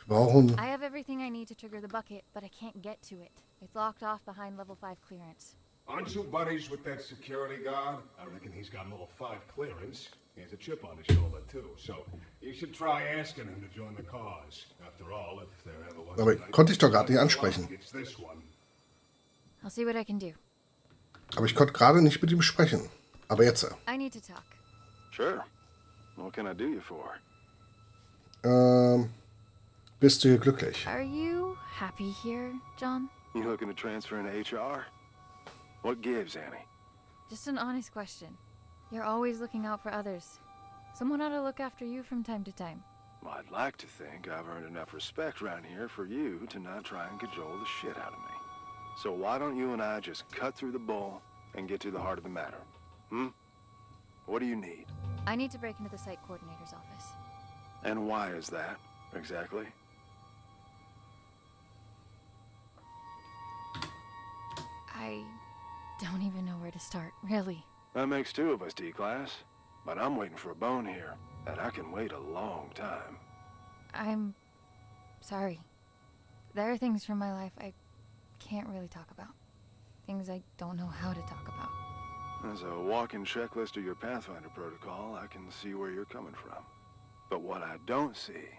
Warum? I have everything I need to trigger the bucket, but I can't get to it. It's locked off behind level 5 clearance. Aren't you buddies with that security guard? I reckon he's got level 5 clearance. He has a chip on his shoulder, too. So you should try asking him to join the cause. After all, if there ever was Aber konnte ich doch gerade nicht ansprechen. it's this one. I'll see what I can do. Aber ich konnte gerade nicht mit ihm sprechen. Aber jetzt. I need to talk. Sure. What can I do you for? Bist du hier glücklich? Are you happy here, John? You looking to transfer into HR? What gives, Annie? Just an honest question. You're always looking out for others. Someone ought to look after you from time to time. Well, I'd like to think I've earned enough respect around here for you to not try and cajole the shit out of me. So why don't you and I just cut through the bull and get to the heart of the matter? What do you need? I need to break into the site coordinator's office. And why is that, exactly? I don't even know where to start, really. That makes two of us, D-Class. But I'm waiting for a bone here, and I can wait a long time. I'm sorry. There are things from my life I can't really talk about. Things I don't know how to talk about. As a walking checklist of your Pathfinder protocol, I can see where you're coming from. But what I don't see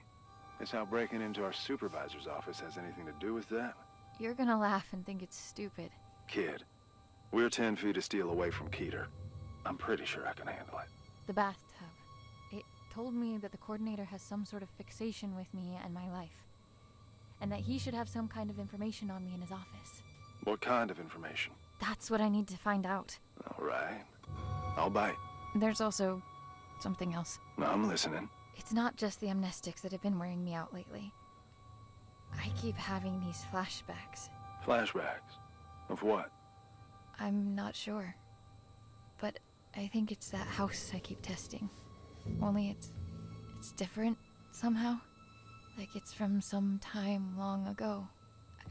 is how breaking into our supervisor's office has anything to do with that. You're gonna laugh and think it's stupid. Kid, we're 10 feet of steel away from Keter. I'm pretty sure I can handle it. The bathtub. It told me that the coordinator has some sort of fixation with me and my life. And that he should have some kind of information on me in his office. What kind of information? That's what I need to find out. All right. I'll bite. There's also something else. I'm listening. It's not just the amnestics that have been wearing me out lately. I keep having these flashbacks. Flashbacks? Of what? I'm not sure. But I think it's that house I keep testing. Only it's different somehow. Like it's from some time long ago.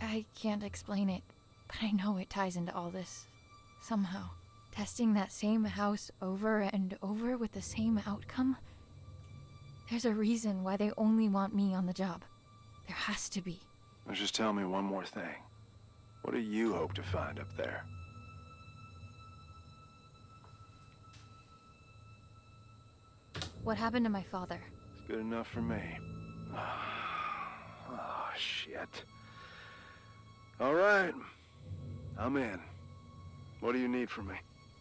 I can't explain it, but I know it ties into all this. Somehow. Testing that same house over and over with the same outcome? There's a reason why they only want me on the job. There has to be. Now just tell me one more thing. What do you hope to find up there? What happened to my father? It's good enough for me. Oh, shit. All right. I'm in. What do you need from me?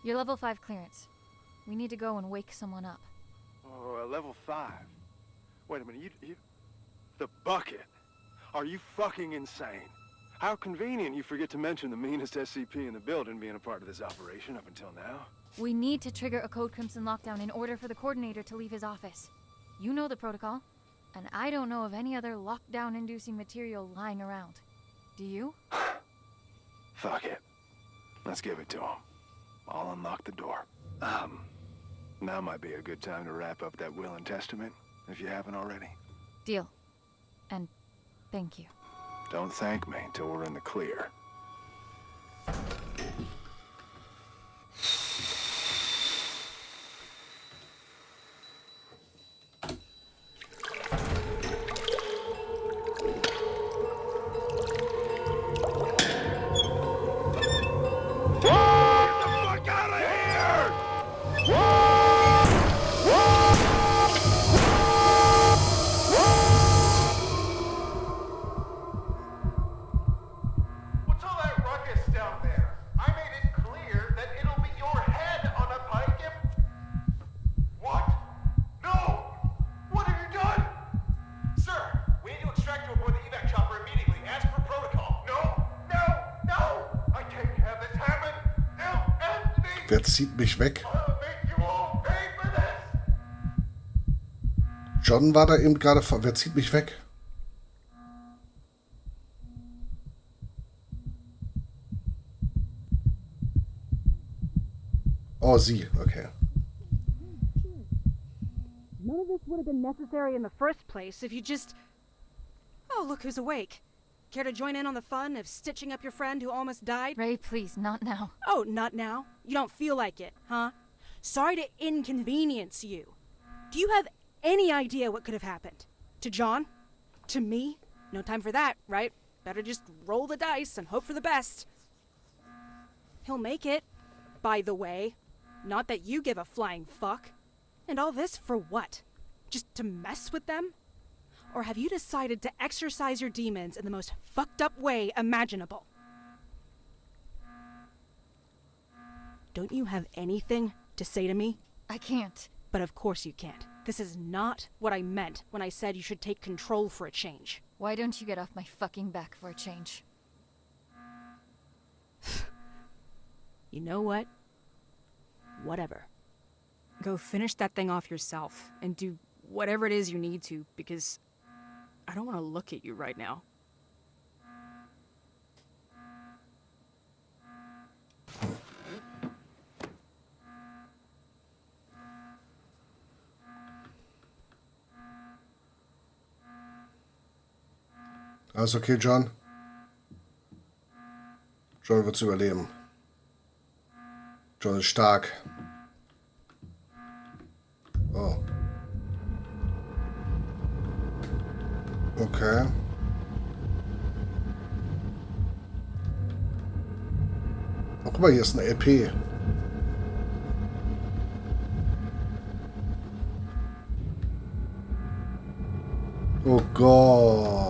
Your level 5 clearance. We need to go and wake someone up. Oh, level 5. Wait a minute, you... The bucket? Are you fucking insane? How convenient you forget to mention the meanest SCP in the building being a part of this operation up until now. We need to trigger a Code Crimson lockdown in order for the coordinator to leave his office. You know the protocol, and I don't know of any other lockdown-inducing material lying around. Do you? Fuck it. Let's give it to him. I'll unlock the door. Now might be a good time to wrap up that will and testament, if you haven't already. Deal. And thank you. Don't thank me till we're in the clear. Wer zieht mich weg? John war da eben gerade. Wer zieht mich weg? Oh, sie. Okay. None of this would have been necessary in the first place if you just... Oh, look who's awake. Care to join in on the fun of stitching up your friend who almost died? Ray, please, not now. Oh, not now? You don't feel like it, huh? Sorry to inconvenience you. Do you have any idea what could have happened? To John? To me? No time for that, right? Better just roll the dice and hope for the best. He'll make it, by the way. Not that you give a flying fuck. And all this for what? Just to mess with them? Or have you decided to exercise your demons in the most fucked up way imaginable? Don't you have anything to say to me? I can't. But of course you can't. This is not what I meant when I said you should take control for a change. Why don't you get off my fucking back for a change? You know what? Whatever. Go finish that thing off yourself and do whatever it is you need to, because I don't want to look at you right now. Alles okay, John? John wird's überleben. John ist stark. Oh. Okay. Oh, guck mal, hier ist eine LP. Oh Gott.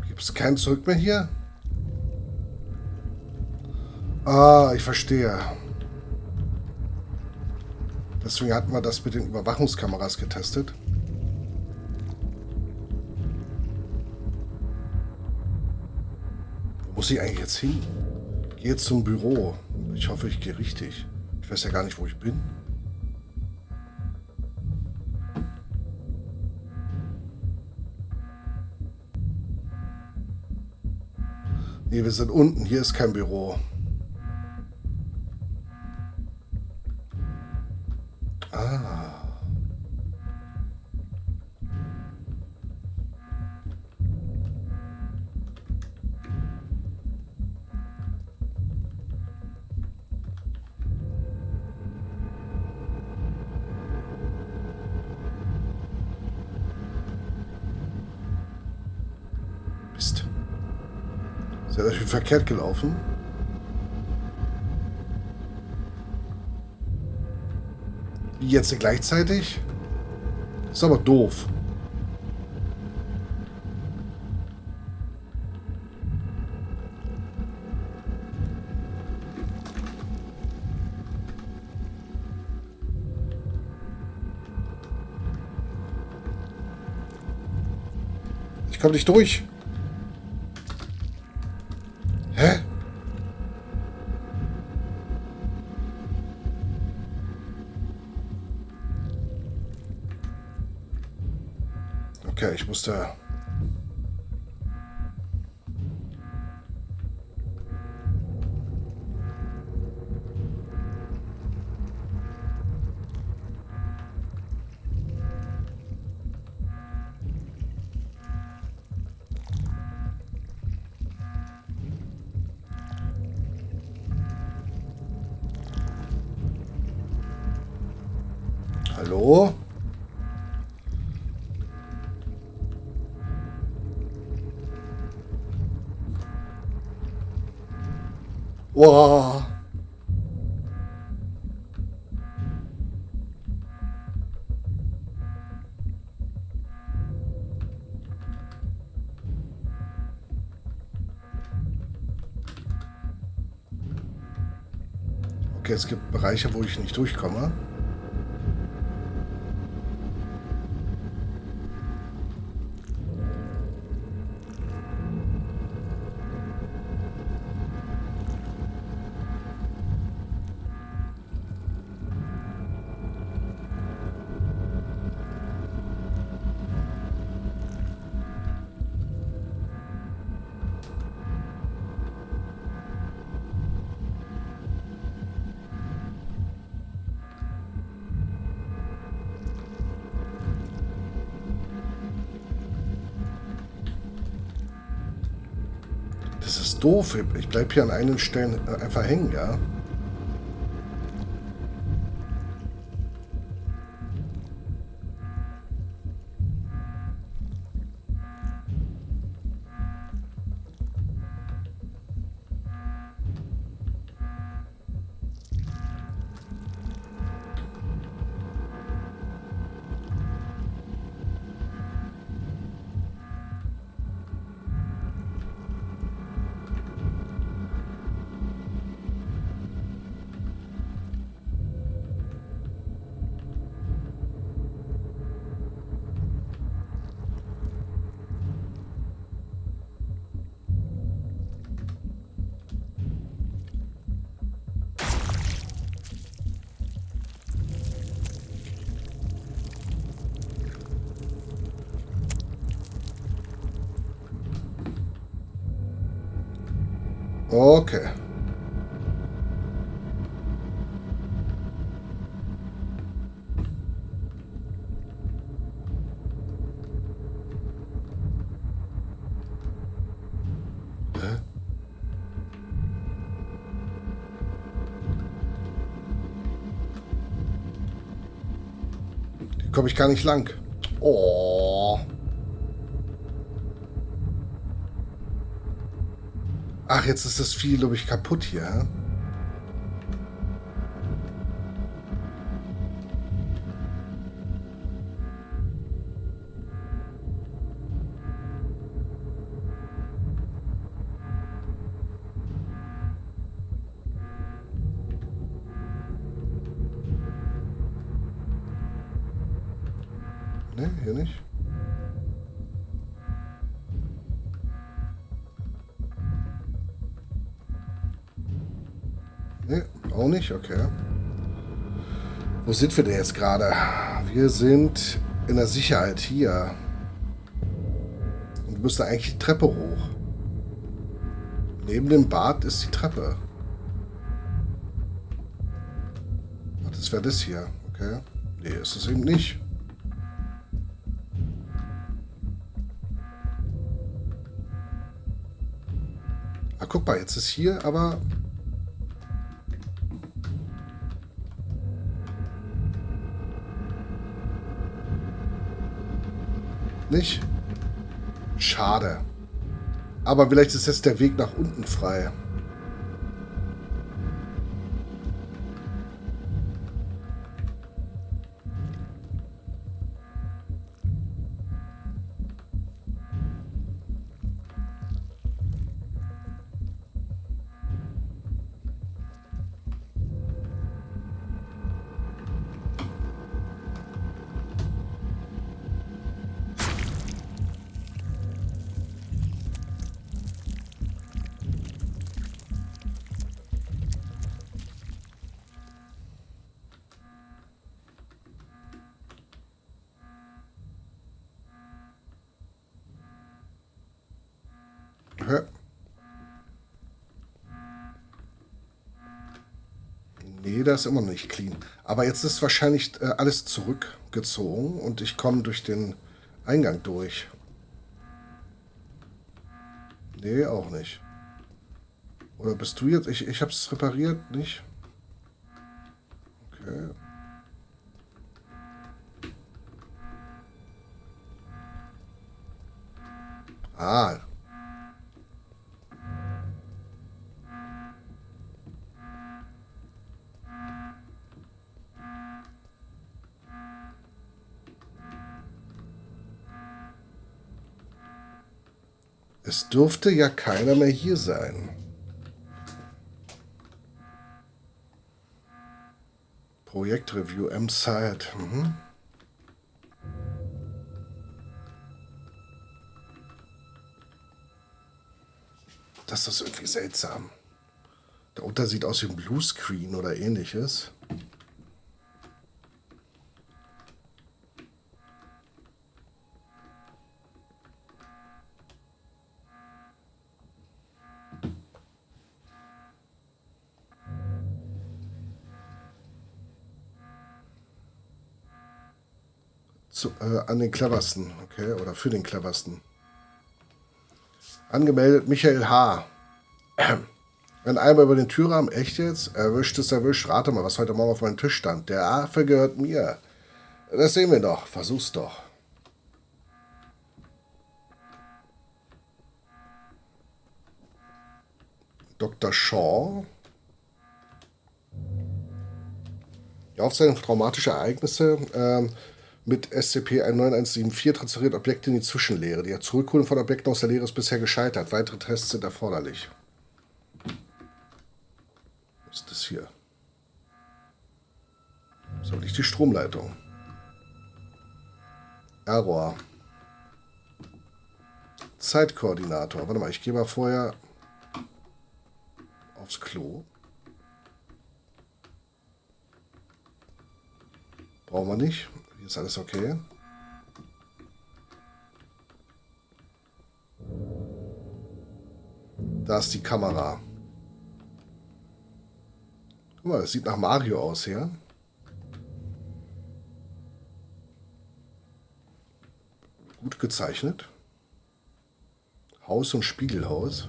Gibt es kein Zurück mehr hier? Ah, ich verstehe. Deswegen hatten wir das mit den Überwachungskameras getestet. Wo muss ich eigentlich jetzt hin? Ich gehe jetzt zum Büro. Ich hoffe, ich gehe richtig. Ich weiß ja gar nicht, wo ich bin. Nee, wir sind unten. Hier ist kein Büro. Ah. Mist. Ist ja natürlich verkehrt gelaufen. Wie jetzt gleichzeitig? Ist aber doof. Ich komme nicht durch. Hä? Okay, ich musste... Hallo? Wow. Okay, es gibt Bereiche, wo ich nicht durchkomme. ist doof. Ich bleibe hier an einigen Stellen einfach hängen, ja. Okay. Hier komme ich gar nicht lang. Oh. Ach, jetzt ist das Vieh, glaube ich, kaputt hier. Hä? Ne, hier nicht. Ne, auch nicht, okay. Wo sind wir denn jetzt gerade? Wir sind in der Sicherheit hier. Und wir müssen eigentlich die Treppe hoch. Neben dem Bad ist die Treppe. Ach, das wäre das hier, okay. Nee, ist es eben nicht. Ah, guck mal, jetzt ist hier aber... Nicht? Schade. Aber vielleicht ist jetzt der Weg nach unten frei. Okay. Nee, das ist immer noch nicht clean. Aber jetzt ist wahrscheinlich alles zurückgezogen und ich komme durch den Eingang durch. Nee, auch nicht. Oder bist du jetzt? Ich habe es repariert, nicht? Okay. Ah. Es dürfte ja keiner mehr hier sein. Projektreview M-Site. Mhm. Das ist irgendwie seltsam. Darunter sieht aus wie ein Bluescreen oder ähnliches. An den cleversten, okay, oder für den cleversten. Angemeldet Michael H. Wenn einmal über den Türrahmen, echt jetzt? Erwischt ist erwischt. Rate mal, was heute Morgen auf meinem Tisch stand. Der Affe gehört mir. Das sehen wir doch. Versuch's doch. Dr. Shaw. Die Aufzeichnung traumatischer Ereignisse mit SCP-9174 transferiert Objekte in die Zwischenlehre. Die Zurückholung von Objekten aus der Lehre ist bisher gescheitert. Weitere Tests sind erforderlich. Was ist das hier? Das ist aber nicht die Stromleitung. Error. Zeitkoordinator. Warte mal, ich gehe mal vorher aufs Klo. Brauchen wir nicht. Hier ist alles okay. Da ist die Kamera. Guck mal, das sieht nach Mario aus hier. Gut gezeichnet. Haus und Spiegelhaus.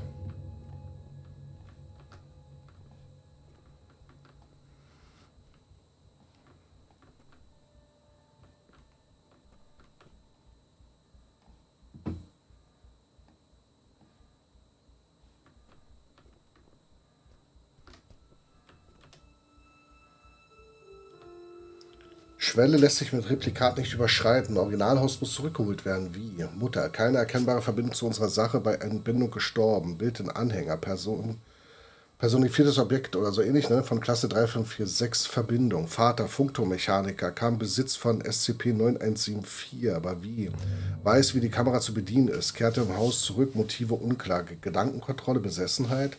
Schwelle lässt sich mit Replikat nicht überschreiten. Originalhaus muss zurückgeholt werden. Wie? Mutter. Keine erkennbare Verbindung zu unserer Sache. Bei Entbindung gestorben. Bild in Anhänger. Personifiziertes Objekt oder so ähnlich, ne? Von Klasse 3546. Verbindung. Vater. Funkturmmechaniker. Kam Besitz von SCP-9174. Aber wie? Weiß, wie die Kamera zu bedienen ist. Kehrte im Haus zurück. Motive unklar. Gedankenkontrolle. Besessenheit.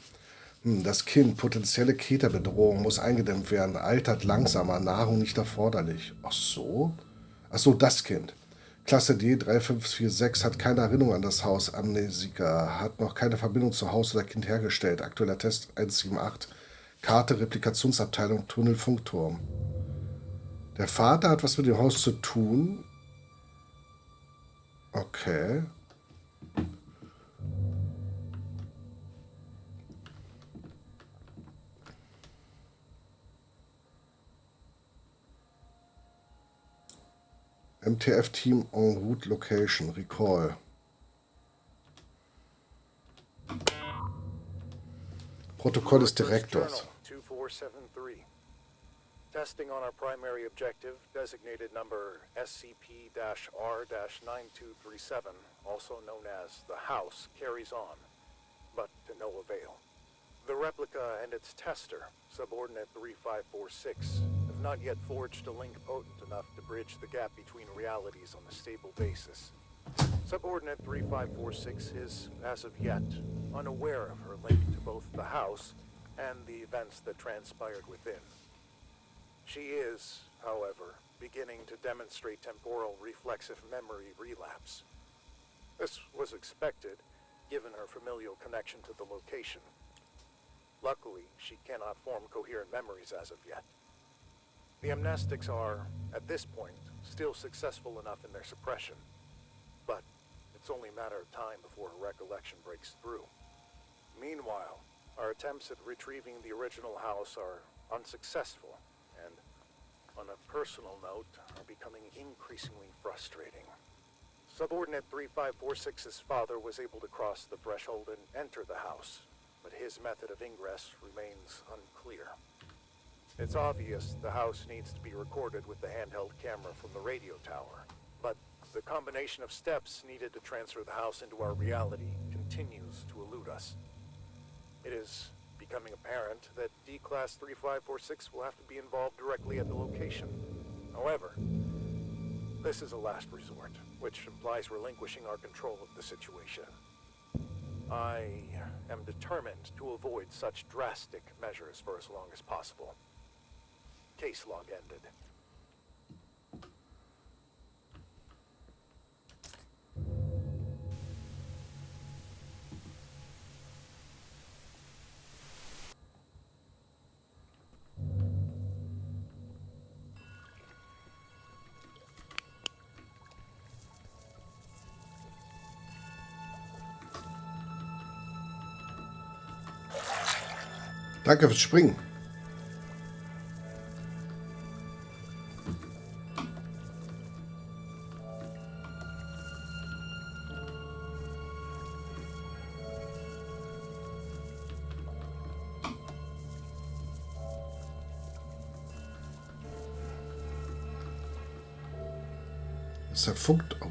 Das Kind, potenzielle Keterbedrohung, muss eingedämmt werden, altert langsamer, Nahrung nicht erforderlich. Ach so? Ach so, das Kind. Klasse D 3546 hat keine Erinnerung an das Haus, Amnesiker, hat noch keine Verbindung zu Haus oder Kind hergestellt. Aktueller Test 178. Karte, Replikationsabteilung, Tunnel, Funkturm. Der Vater hat was mit dem Haus zu tun. Okay. MTF-Team en route location. Recall. Protokoll des Direktors. 2473. Testing on our primary objective, designated number SCP-R-9237, also known as the House, carries on, but to no avail. The replica and its tester, subordinate 3546, have not yet forged a link potent enough to bridge the gap between realities on a stable basis. Subordinate 3546 is, as of yet, unaware of her link to both the House and the events that transpired within. She is, however, beginning to demonstrate temporal reflexive memory relapse. This was expected, given her familial connection to the location. Luckily, she cannot form coherent memories as of yet. The amnestics are, at this point, still successful enough in their suppression, but it's only a matter of time before her recollection breaks through. Meanwhile, our attempts at retrieving the original house are unsuccessful, and, on a personal note, are becoming increasingly frustrating. Subordinate 3546's father was able to cross the threshold and enter the house, but his method of ingress remains unclear. It's obvious the house needs to be recorded with the handheld camera from the radio tower, but the combination of steps needed to transfer the house into our reality continues to elude us. It is becoming apparent that D-Class 3546 will have to be involved directly at the location. However, this is a last resort, which implies relinquishing our control of the situation. I am determined to avoid such drastic measures for as long as possible. Case log ended. Danke fürs Springen. Ist der Funkt? Oh.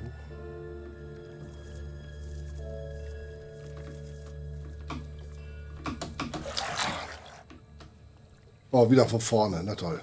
Oh, wieder von vorne. Na toll.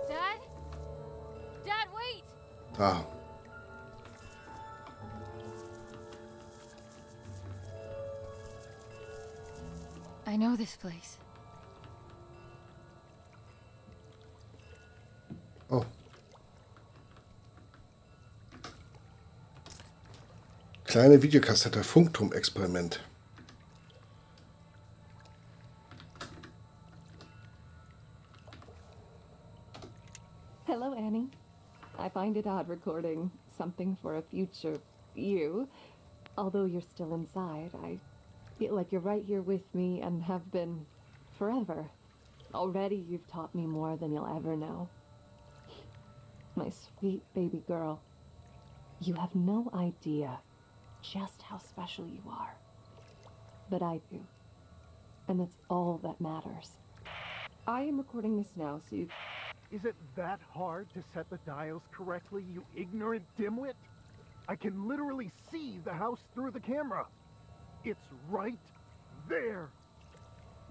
Dad? Dad, wait! Da. I know this place. Oh. Kleine Videokassette, Funkturm-Experiment. Hello, Annie. I find it odd recording something for a future you. Although you're still inside, I feel like you're right here with me and have been forever. Already you've taught me more than you'll ever know. My sweet baby girl. You have no idea just how special you are. But I do. And that's all that matters. I am recording this now, so you... Is it that hard to set the dials correctly, you ignorant dimwit? I can literally see the house through the camera. It's right there.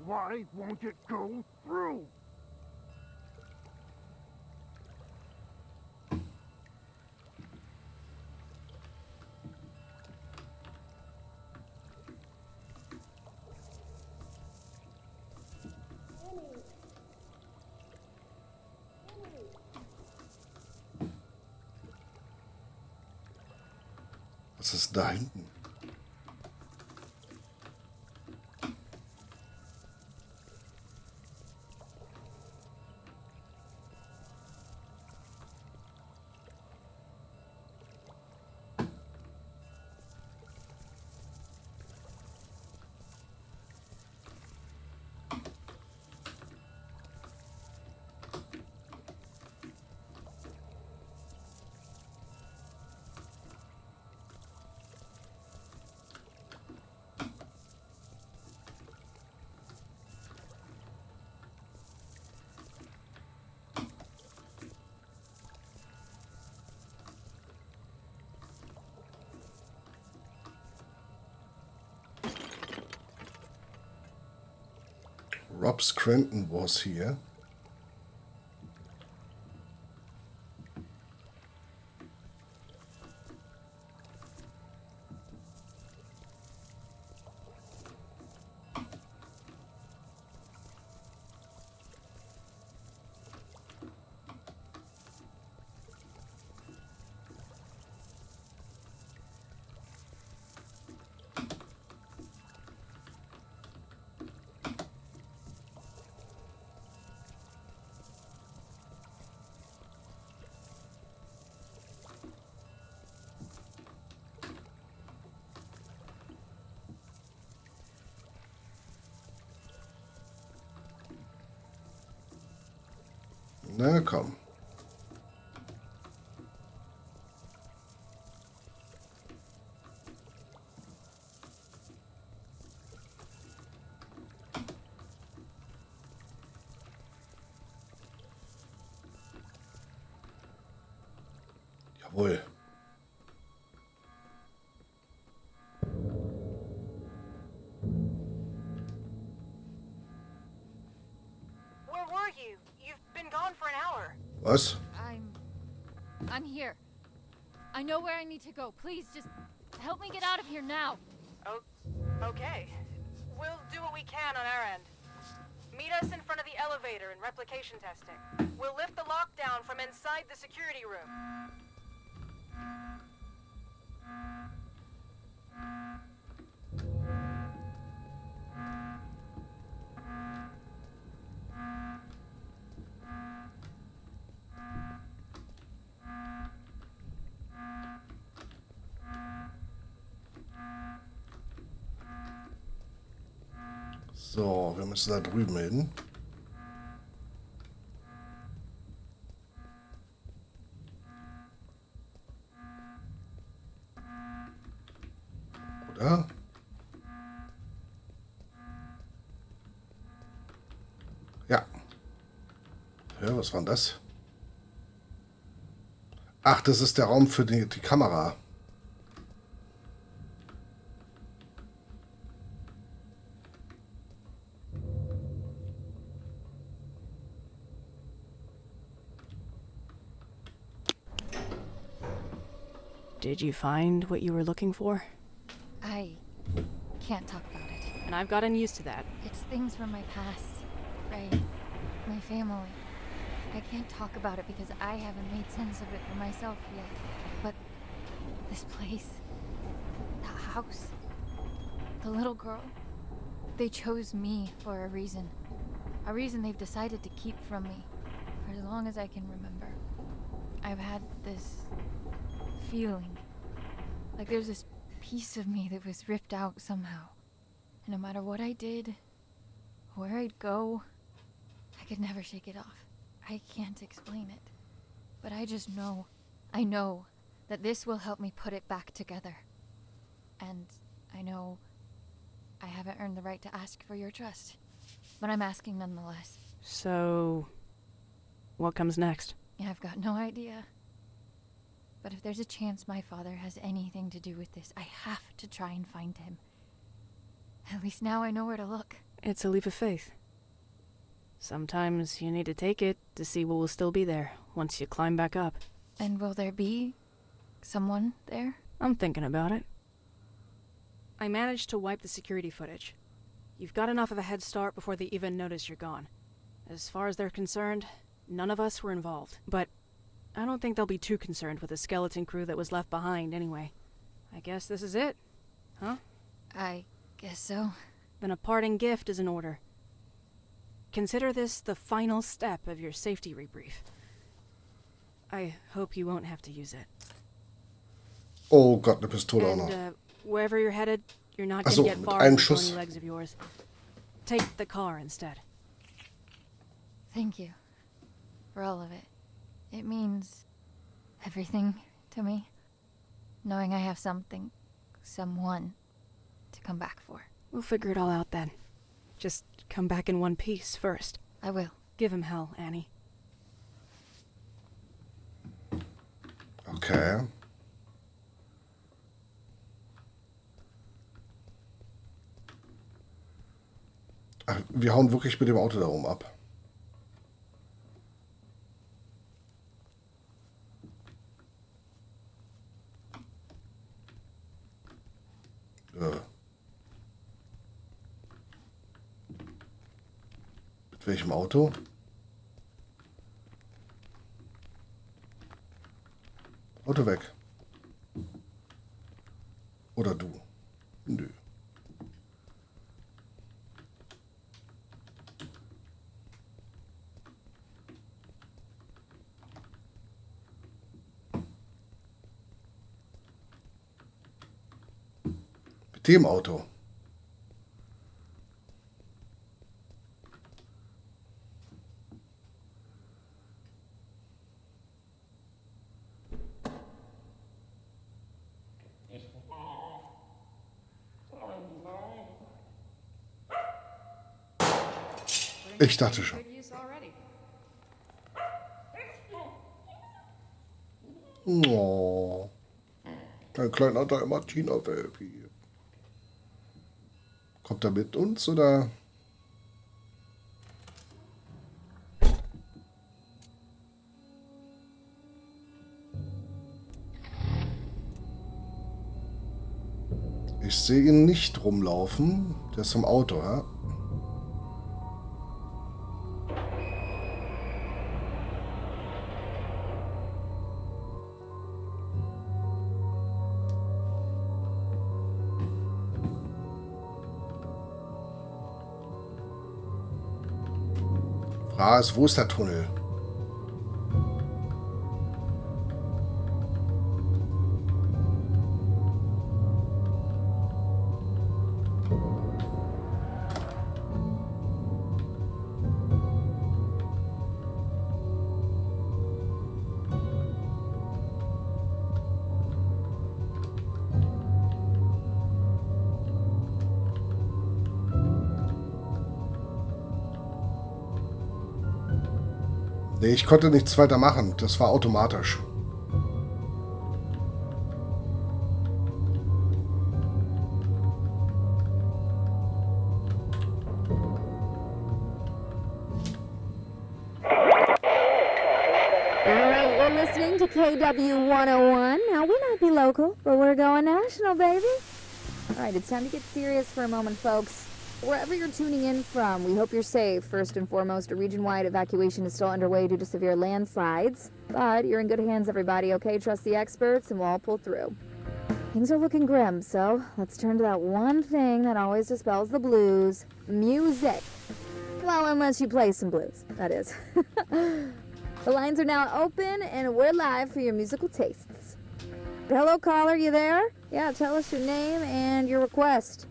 Why won't it go through? Was ist da hinten? Rob Scranton was here. Na komm. Jawohl. Where were you? You've been gone for an hour. Was? I'm here. I know where I need to go. Please, just help me get out of here now. Oh, okay. We'll do what we can on our end. Meet us in front of the elevator in replication testing. We'll lift the lockdown from inside the security room. So, wir müssen da drüben hin. Oder? Ja. Ja, was war denn das? Ach, das ist der Raum für die Kamera. Did you find what you were looking for? I can't talk about it. And I've gotten used to that. It's things from my past, right? My family. I can't talk about it because I haven't made sense of it for myself yet. But this place, the house, the little girl, they chose me for a reason. A reason they've decided to keep from me for as long as I can remember. I've had this feeling like there's this piece of me that was ripped out somehow. And no matter what I did, where I'd go, I could never shake it off. I can't explain it. But I just know, I know that this will help me put it back together. And I know I haven't earned the right to ask for your trust. But I'm asking nonetheless. So, what comes next? I've got no idea. But if there's a chance my father has anything to do with this, I have to try and find him. At least now I know where to look. It's a leap of faith. Sometimes you need to take it to see what will still be there once you climb back up. And will there be someone there? I'm thinking about it. I managed to wipe the security footage. You've got enough of a head start before they even notice you're gone. As far as they're concerned, none of us were involved. But I don't think they'll be too concerned with the skeleton crew that was left behind anyway. I guess this is it, huh? I guess so. Then a parting gift is in order. Consider this the final step of your safety rebrief. I hope you won't have to use it. Oh Gott, eine Pistole auch noch. And wherever you're headed, you're not Ach going so, to get mit far einem with those Schuss. bony legs of yours. Take the car instead. Thank you for all of it. It means everything to me. Knowing I have something, someone to come back for. We'll figure it all out then. Just come back in one piece first. I will. Give him hell, Annie. Okay. Ach, wir hauen wirklich mit dem Auto da oben ab. Mit welchem Auto? Auto weg. Oder du? Nö. Mit dem Auto. Ich dachte schon. Oh, ein kleiner Dalmatiner-Welpi. Kommt er mit uns, oder? Ich sehe ihn nicht rumlaufen. Der ist im Auto, ja? Was? Wo ist der Tunnel? Nee, ich konnte nichts weiter machen. Das war automatisch. Alright, you're listening to KW 101. Now, we might be local, but we're going national, baby. Alright, it's time to get serious for a moment, folks. Wherever you're tuning in from, we hope you're safe. First and foremost, a region-wide evacuation is still underway due to severe landslides. But you're in good hands, everybody, okay? Trust the experts, and we'll all pull through. Things are looking grim, so let's turn to that one thing that always dispels the blues. Music. Well, unless you play some blues, that is. The lines are now open, and we're live for your musical tastes. Hello, caller, you there? Yeah, tell us your name and your request.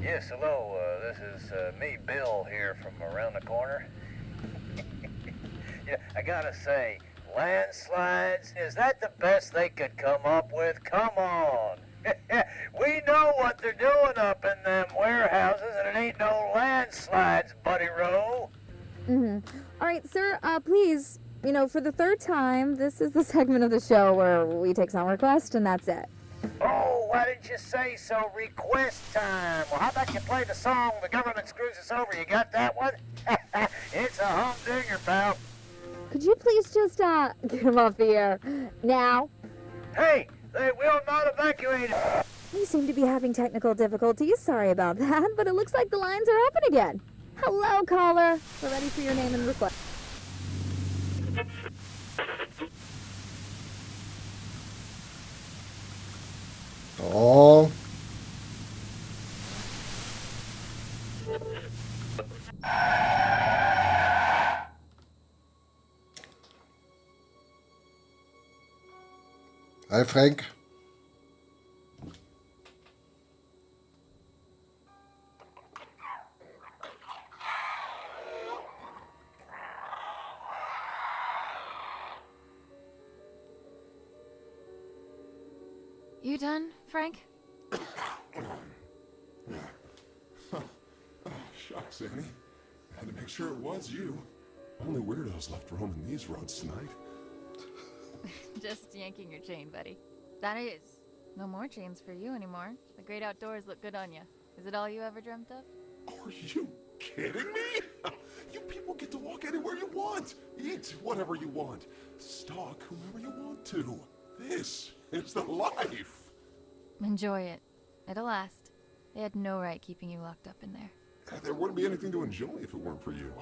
Yes, hello, this is me, Bill, here from around the corner. Yeah, I gotta say, landslides, is that the best they could come up with? Come on. We know what they're doing up in them warehouses, and it ain't no landslides, Buddy Rowe. All right, sir, please, for the third time, this is the segment of the show where we take some requests, and that's it. Oh, why didn't you say so? Request time. Well, how about you play the song The Government Screws Us Over? You got that one? It's a humdinger, pal. Could you please just, get him off the air now? Hey, they will not evacuate. We seem to be having technical difficulties. Sorry about that, but it looks like the lines are open again. Hello, caller. We're ready for your name and request. Oh. Hi, Frank. You done, Frank? Shucks, Annie. Had to make sure it was you. Only weirdos left roaming these roads tonight. Just yanking your chain, buddy. That is. No more chains for you anymore. The great outdoors look good on you. Is it all you ever dreamt of? Are you kidding me? You people get to walk anywhere you want. Eat whatever you want. Stalk whomever you want to. This is the life. Enjoy it. It'll last. They had no right keeping you locked up in there. There wouldn't be anything to enjoy if it weren't for you.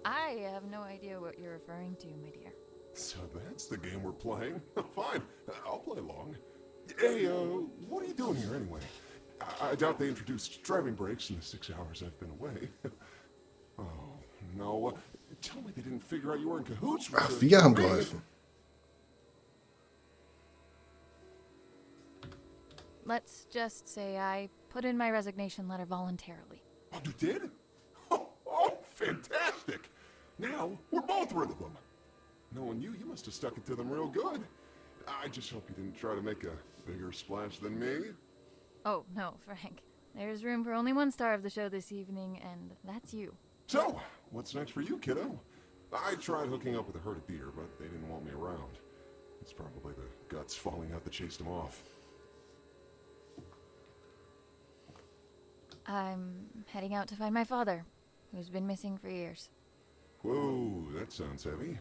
I have no idea what you're referring to, my dear. So that's the game we're playing? Fine, I'll play along. Hey, what are you doing here anyway? I doubt they introduced driving brakes in the 6 hours I've been away. Oh, no. Tell me they didn't figure out you were in cahoots with Ach, wir haben me. geholfen. Let's just say I put in my resignation letter voluntarily. Oh, you did? Oh, fantastic! Now, we're both rid of them. Knowing you, you must have stuck it to them real good. I just hope you didn't try to make a bigger splash than me. Oh, no, Frank. There's room for only one star of the show this evening, and that's you. So, what's next for you, kiddo? I tried hooking up with a herd of deer, but they didn't want me around. It's probably the guts falling out that chased them off. I'm heading out to find my father, who's been missing for years. Whoa, that sounds heavy.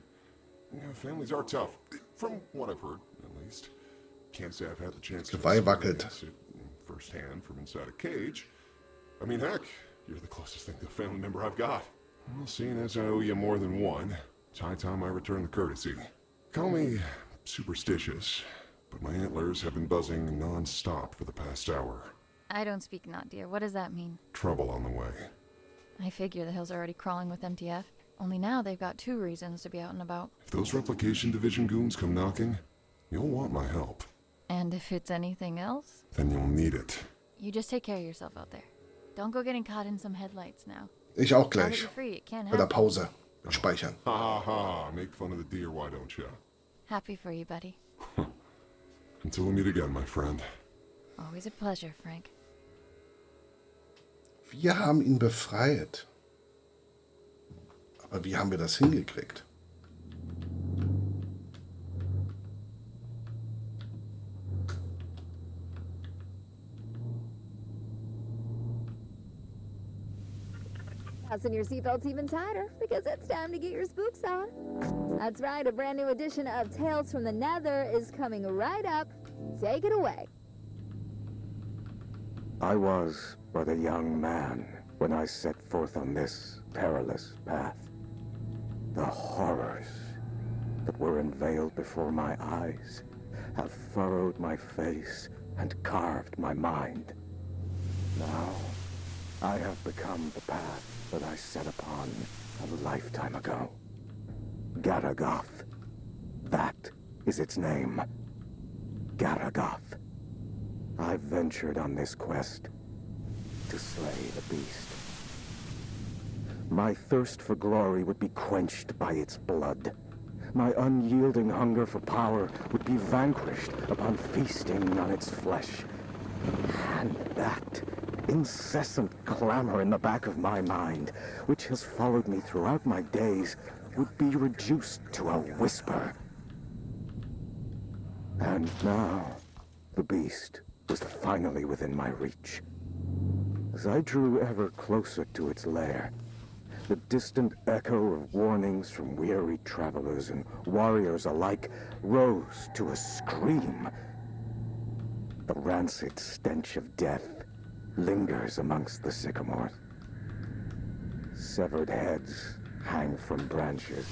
Yeah, families are tough, from what I've heard, at least. Can't say I've had the chance to experience it firsthand from inside a cage. I mean, heck, you're the closest thing to a family member I've got. Well, seeing as I owe you more than one, it's high time I return the courtesy. Call me superstitious, but my antlers have been buzzing non-stop for the past hour. I don't speak not, dear. What does that mean? Trouble on the way. I figure the hills are already crawling with MTF. Only now they've got 2 reasons to be out and about. If those Replication Division goons come knocking, you'll want my help. And if it's anything else? Then you'll need it. You just take care of yourself out there. Don't go getting caught in some headlights now. Ich auch Now that gleich. you're free, it can't Bei der happen. Pause. Mit Speichern. Ha ha ha, make fun of the deer, why don't you? Happy for you, buddy. Until we meet again, my friend. Always a pleasure, Frank. Wir haben ihn befreit. Aber wie haben wir das hingekriegt? Fasten your seatbelts even tighter, because it's time to get your spooks on. That's right, a brand new edition of Tales from the Nether is coming right up. Take it away. I was but a young man when I set forth on this perilous path. The horrors that were unveiled before my eyes have furrowed my face and carved my mind. Now, I have become the path that I set upon a lifetime ago. Garagath. That is its name. Garagath. I've ventured on this quest to slay the beast. My thirst for glory would be quenched by its blood. My unyielding hunger for power would be vanquished upon feasting on its flesh. And that incessant clamor in the back of my mind, which has followed me throughout my days, would be reduced to a whisper. And now, the beast was finally within my reach. As I drew ever closer to its lair, the distant echo of warnings from weary travelers and warriors alike rose to a scream. The rancid stench of death lingers amongst the sycamores. Severed heads hang from branches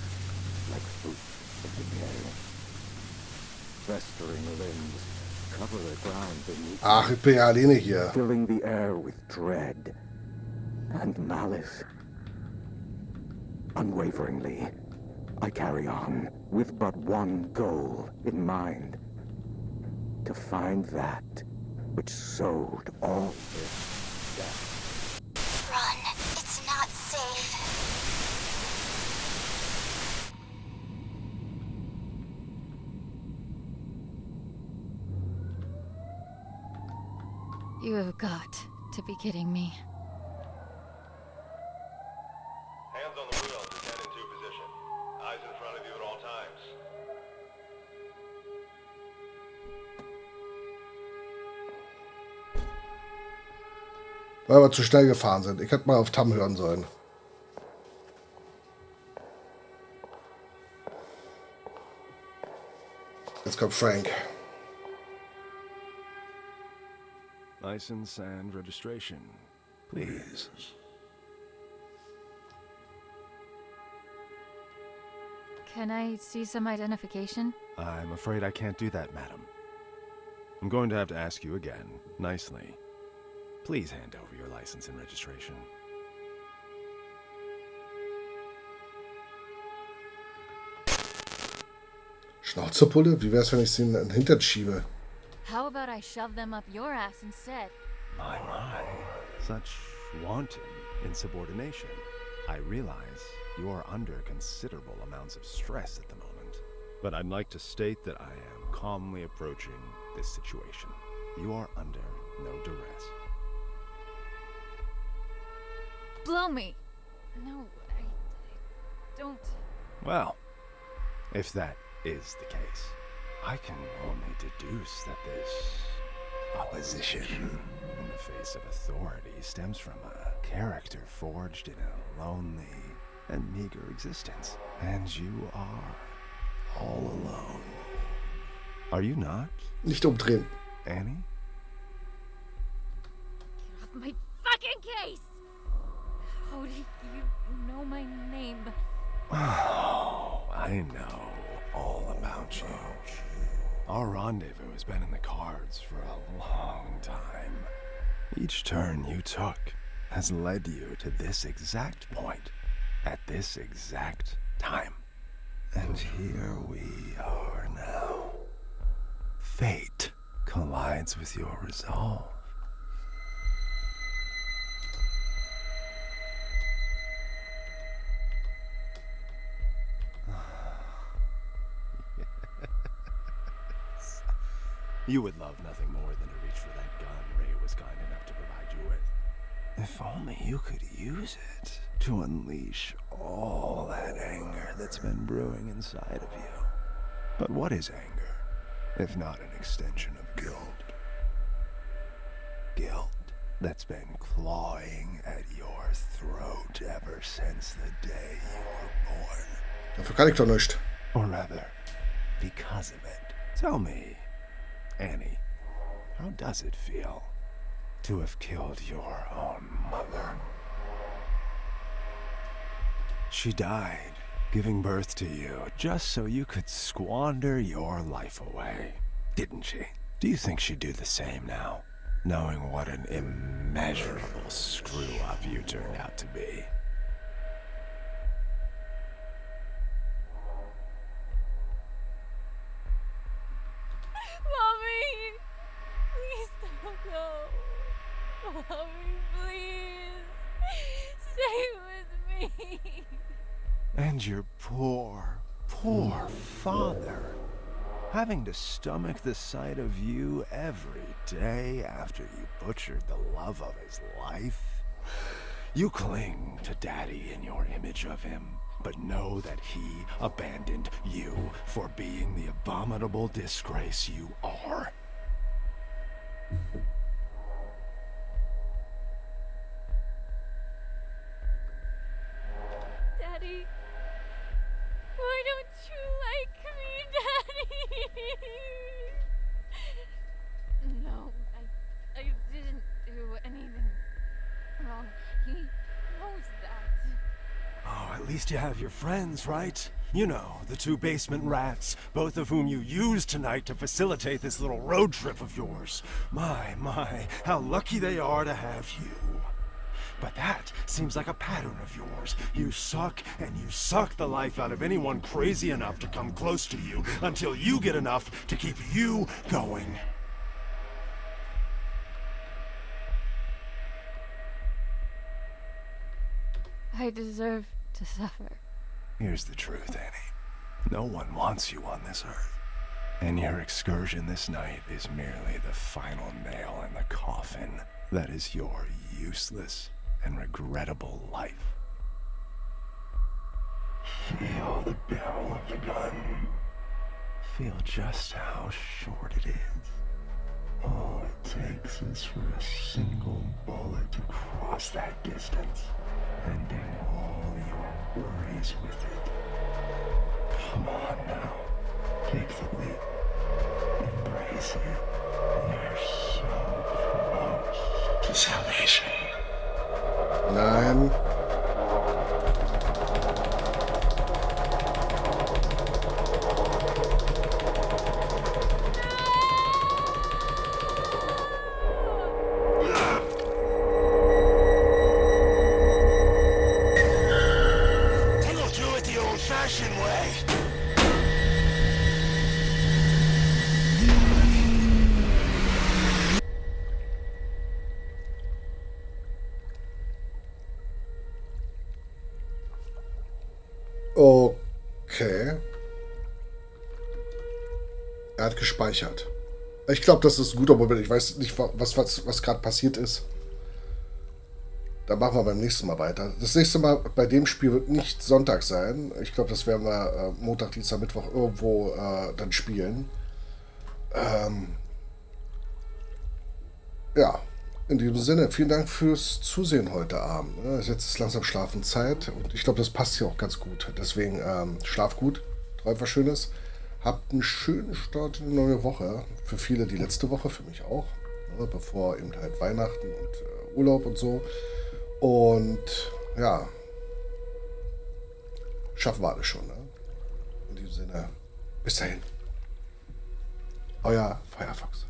like fruit of decay. Festering limbs cover the ground beneath, Ach, ich bin ja alleine hier. filling the air with dread and malice. Unwaveringly, I carry on with but one goal in mind: to find that which sowed all this death. Run. It's not safe. You have got to be kidding me. Hands on the wheel to 10 and 2 position. Eyes in front of you at all times. Weil wir zu schnell gefahren sind. Ich hätte mal auf Tam hören sollen. Jetzt kommt Frank. License and registration, please. Can I see some identification? I'm afraid I can't do that, madam. I'm going to have to ask you again, nicely. Please hand over your license and registration. Schnauzepulle? Wie wär's, wenn ich sie in den Hintern schiebe? How about I shove them up your ass instead? My. Such wanton insubordination. I realize you are under considerable amounts of stress at the moment, but I'd like to state that I am calmly approaching this situation. You are under no duress. Blow me! No, I don't... Well, if that is the case, I can only deduce that this opposition in the face of authority stems from a character forged in a lonely and meager existence. And you are all alone. Are you not? Nicht umdrehen. Annie? Get off my fucking case! How do you know my name? Oh, I know all about you. Our rendezvous has been in the cards for a long time. Each turn you took has led you to this exact point, at this exact time. And here we are now. Fate collides with your resolve. You would love nothing more than to reach for that gun Ray was kind enough to provide you with. If only you could use it to unleash all that anger that's been brewing inside of you. But what is anger, if not an extension of guilt? Guilt that's been clawing at your throat ever since the day you were born. Dafür kann ich doch nicht. Or rather, because of it. Tell me, Annie, how does it feel to have killed your own mother? She died, giving birth to you, just so you could squander your life away, didn't she? Do you think she'd do the same now, knowing what an immeasurable screw-up you turned out to be? Mommy! Please don't go. Mommy, please. Stay with me. And your poor father, having to stomach the sight of you every day after you butchered the love of his life. You cling to Daddy in your image of him, but know that he abandoned you for being the abominable disgrace you are. Daddy, why don't you like me, Daddy? No, I didn't do anything wrong. He knows that. Oh, at least you have your friends, right? You know, the two basement rats, both of whom you used tonight to facilitate this little road trip of yours. My, how lucky they are to have you. But that seems like a pattern of yours. You suck, and you suck the life out of anyone crazy enough to come close to you until you get enough to keep you going. I deserve to suffer. Here's the truth, Annie. No one wants you on this earth. And your excursion this night is merely the final nail in the coffin that is your useless and regrettable life. Feel the barrel of the gun. Feel just how short it is. All it takes is for a single bullet to cross that distance, ending all your worries with it. Come on now, take the leap. Embrace it. You're so close to salvation. Nein. Okay. Er hat gespeichert. Ich glaube, das ist ein guter Moment. Ich weiß nicht, was gerade passiert ist. Da machen wir beim nächsten Mal weiter. Das nächste Mal bei dem Spiel wird nicht Sonntag sein. Ich glaube, das werden wir Montag, Dienstag, Mittwoch irgendwo dann spielen. Ja, in diesem Sinne, vielen Dank fürs Zusehen heute Abend. Jetzt ist langsam Schlafenzeit und ich glaube, das passt hier auch ganz gut. Deswegen schlaf gut, träumt was Schönes. Habt einen schönen Start in die neue Woche. Für viele die letzte Woche, für mich auch. Bevor eben halt Weihnachten und Urlaub und so. Und ja, schaffen wir alles schon. Ne? In diesem Sinne, bis dahin. Euer Firefox.